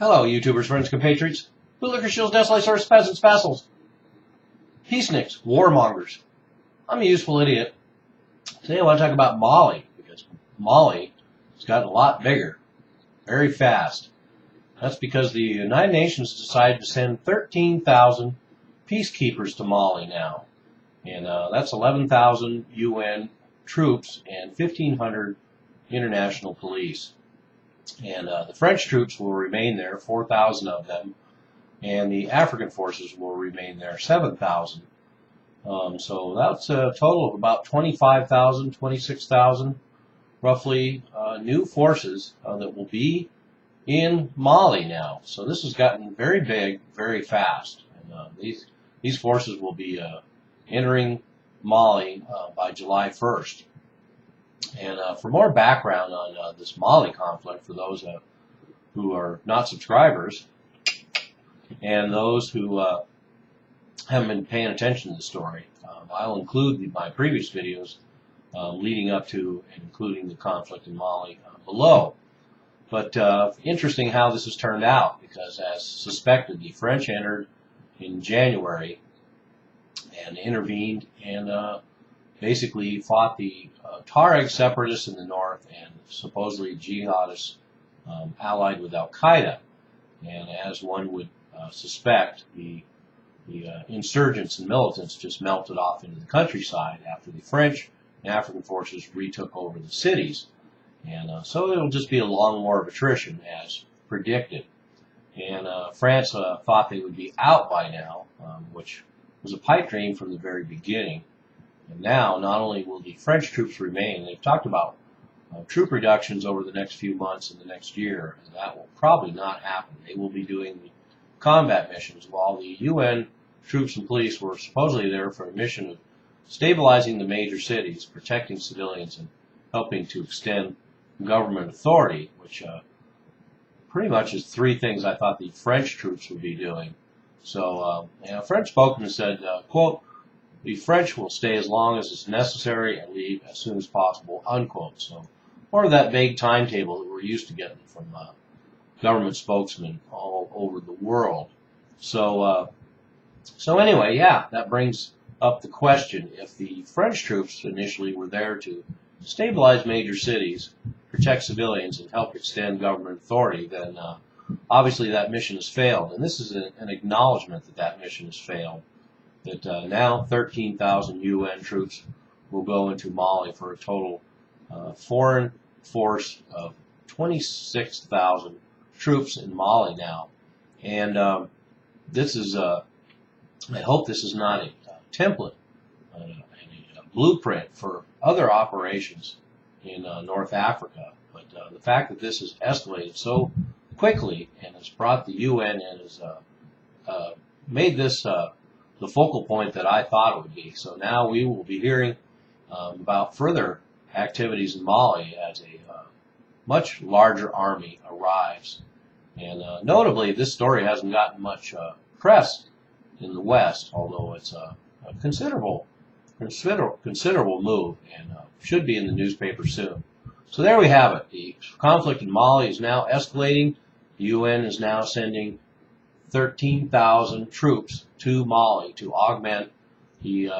Hello, YouTubers, friends, compatriots, bootlicker, shills, desolate, peasants, vassals, peaceniks, warmongers. I'm a useful idiot. Today I want to talk about Mali, because Mali has gotten a lot bigger, very fast. That's because the United Nations decided to send 13,000 peacekeepers to Mali now. And that's 11,000 UN troops and 1,500 international police. And the French troops will remain there, 4,000 of them, and the African forces will remain there, 7,000. So that's a total of about 25,000, 26,000, roughly, new forces that will be in Mali now. So this has gotten very big, very fast. And these forces will be entering Mali by July 1st. And for more background on this Mali conflict, for those who are not subscribers and those who haven't been paying attention to the story, I'll include my previous videos leading up to and including the conflict in Mali below. But interesting how this has turned out, because as suspected, the French entered in January and intervened and basically fought the Tuareg separatists in the north and supposedly jihadists allied with Al-Qaeda. And as one would suspect, the insurgents and militants just melted off into the countryside after the French and African forces retook over the cities. And so it'll just be a long war of attrition, as predicted. And France thought they would be out by now, which was a pipe dream from the very beginning. And now, not only will the French troops remain, they've talked about troop reductions over the next few months and the next year, and that will probably not happen. They will be doing the combat missions, while the UN troops and police were supposedly there for a mission of stabilizing the major cities, protecting civilians, and helping to extend government authority, which pretty much is three things I thought the French troops would be doing. So, a French spokesman said, quote, "The French will stay as long as it's necessary and leave as soon as possible," unquote. So, more of that vague timetable that we're used to getting from government spokesmen all over the world. So, anyway, yeah, that brings up the question: if the French troops initially were there to stabilize major cities, protect civilians, and help extend government authority, then obviously that mission has failed. And this is an acknowledgement that that mission has failed. That now 13,000 UN troops will go into Mali for a total foreign force of 26,000 troops in Mali now. And this is, I hope this is not a template, a blueprint for other operations in North Africa. But the fact that this has escalated so quickly and has brought the UN and has made this the focal point that I thought it would be. So now we will be hearing about further activities in Mali as a much larger army arrives. And notably, this story hasn't gotten much press in the West, although it's a considerable move and should be in the newspaper soon. So there we have it. The conflict in Mali is now escalating. The UN is now sending 13,000 troops to Mali to augment the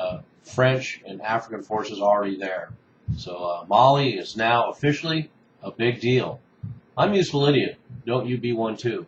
French and African forces already there. So Mali is now officially a big deal. I'm Useful Idiot. Don't you be one too.